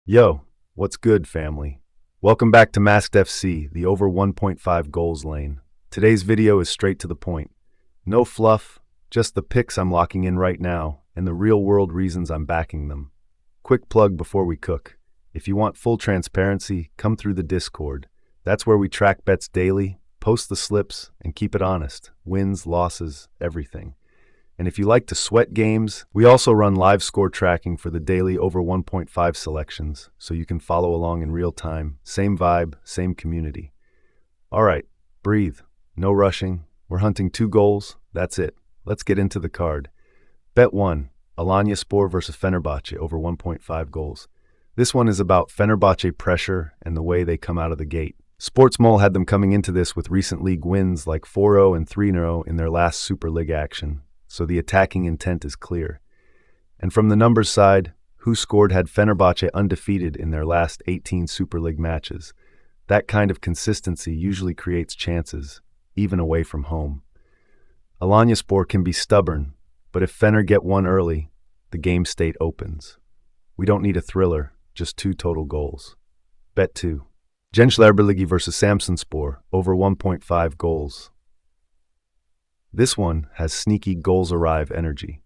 Yo, what's good, family? Welcome back to Masked FC, the over 1.5 goals lane. Today's video is straight to the point. No fluff, just the picks I'm locking in right now and the real-world reasons I'm backing them. Quick plug before we cook. If you want full transparency, come through the Discord. That's where we track bets daily, post the slips, and keep it honest. Wins, losses, everything. And if you like to sweat games, we also run live score tracking for the daily over 1.5 selections, so you can follow along in real time. Same vibe, same community. All right, breathe. No rushing. We're hunting 2 goals. That's it. Let's get into the card. Bet 1, Alanyaspor versus Fenerbahce over 1.5 goals. This one is about Fenerbahce pressure and the way they come out of the gate. Sportsmole had them coming into this with recent league wins like 4-0 and 3-0 in their last Super League action. So the attacking intent is clear. And from the numbers side, who scored had Fenerbahce undefeated in their last 18 Super League matches. That kind of consistency usually creates chances, even away from home. Alanyaspor can be stubborn, but if Fener get one early, the game state opens. We don't need a thriller, just 2 total goals. Bet 2. Genclerbirligi versus Samsunspor, over 1.5 goals. This one has sneaky goals-arrive energy.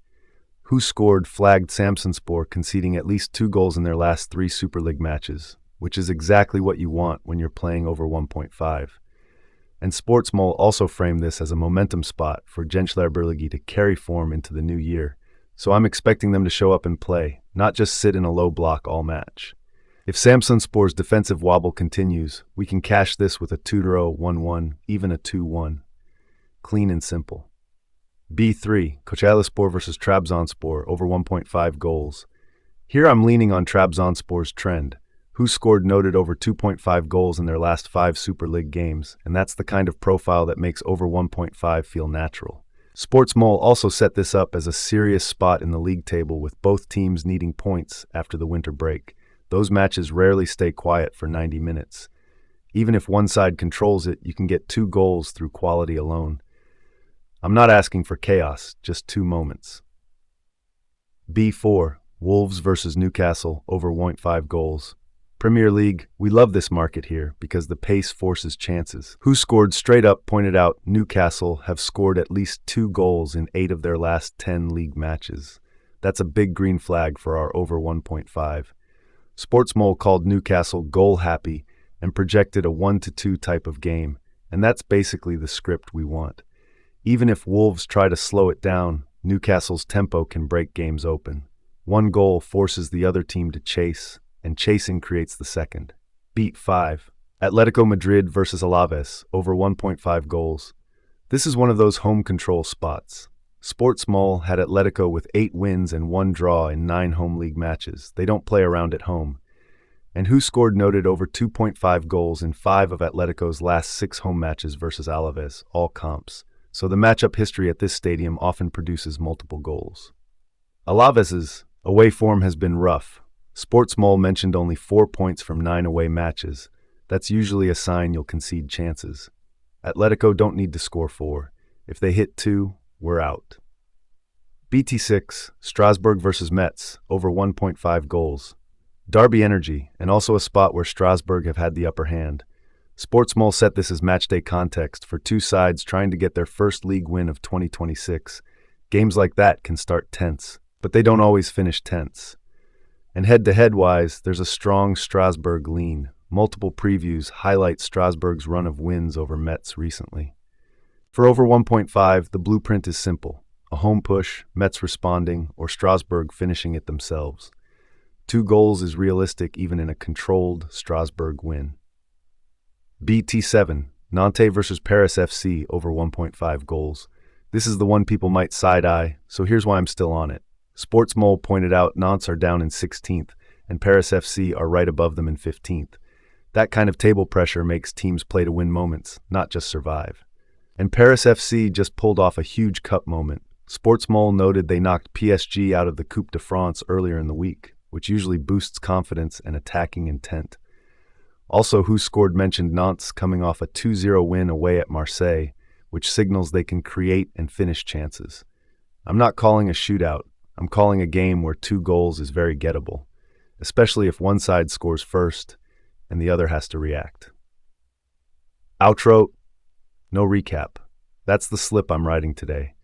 Who scored flagged Samsunspor conceding at least 2 goals in their last 3 Super League matches, which is exactly what you want when you're playing over 1.5. And Sportsmole also framed this as a momentum spot for Genclerbirligi to carry form into the new year, so I'm expecting them to show up and play, not just sit in a low block all match. If Samsunspor's defensive wobble continues, we can cash this with a 2-0, 1-1, even a 2-1. Clean and simple. B3, Kocaelispor versus Trabzonspor, over 1.5 goals. Here I'm leaning on Trabzonspor's trend. Who scored noted over 2.5 goals in their last 5 Super League games, and that's the kind of profile that makes over 1.5 feel natural. Sportsmole also set this up as a serious spot in the league table with both teams needing points after the winter break. Those matches rarely stay quiet for 90 minutes. Even if one side controls it, you can get 2 goals through quality alone. I'm not asking for chaos, just 2 moments. B4, Wolves versus Newcastle, over 1.5 goals. Premier League, we love this market here because the pace forces chances. Who scored straight up pointed out Newcastle have scored at least 2 goals in 8 of their last 10 league matches. That's a big green flag for our over 1.5. Sportsmole called Newcastle goal-happy and projected a 1-2 type of game, and that's basically the script we want. Even if Wolves try to slow it down, Newcastle's tempo can break games open. 1 goal forces the other team to chase, and chasing creates the second. Beat 5. Atletico Madrid versus Alaves, over 1.5 goals. This is one of those home control spots. Sportsmole had Atletico with 8 wins and 1 draw in 9 home league matches. They don't play around at home. And who scored noted over 2.5 goals in 5 of Atletico's last 6 home matches versus Alaves, all comps. So the matchup history at this stadium often produces multiple goals. Alaves's away form has been rough. Sportsmole mentioned only 4 points from 9 away matches. That's usually a sign you'll concede chances. Atletico don't need to score 4. If they hit 2, we're out. BT6, Strasbourg versus Metz, over 1.5 goals. Derby energy, and also a spot where Strasbourg have had the upper hand. Sportsmole set this as matchday context for 2 sides trying to get their first league win of 2026. Games like that can start tense, but they don't always finish tense. And head-to-head wise, there's a strong Strasbourg lean. Multiple previews highlight Strasbourg's run of wins over Metz recently. For over 1.5, the blueprint is simple. A home push, Metz responding, or Strasbourg finishing it themselves. 2 goals is realistic even in a controlled Strasbourg win. BT7, Nantes versus Paris FC, over 1.5 goals. This is the one people might side-eye, so here's why I'm still on it. Sportsmole pointed out Nantes are down in 16th, and Paris FC are right above them in 15th. That kind of table pressure makes teams play to win moments, not just survive. And Paris FC just pulled off a huge cup moment. Sportsmole noted they knocked PSG out of the Coupe de France earlier in the week, which usually boosts confidence and attacking intent. Also, Who Scored mentioned Nantes coming off a 2-0 win away at Marseille, which signals they can create and finish chances. I'm not calling a shootout. I'm calling a game where 2 goals is very gettable. especially if one side scores first and the other has to react. Outro, no recap. That's the slip I'm riding today.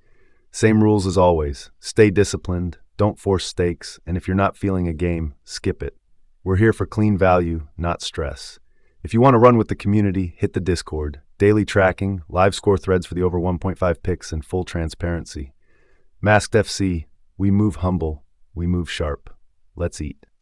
Same rules as always. Stay disciplined, don't force stakes, and if you're not feeling a game, skip it. We're here for clean value, not stress. If you want to run with the community, hit the Discord. Daily tracking, live score threads for the over 1.5 picks, and full transparency. Masked FC, we move humble, we move sharp. Let's eat.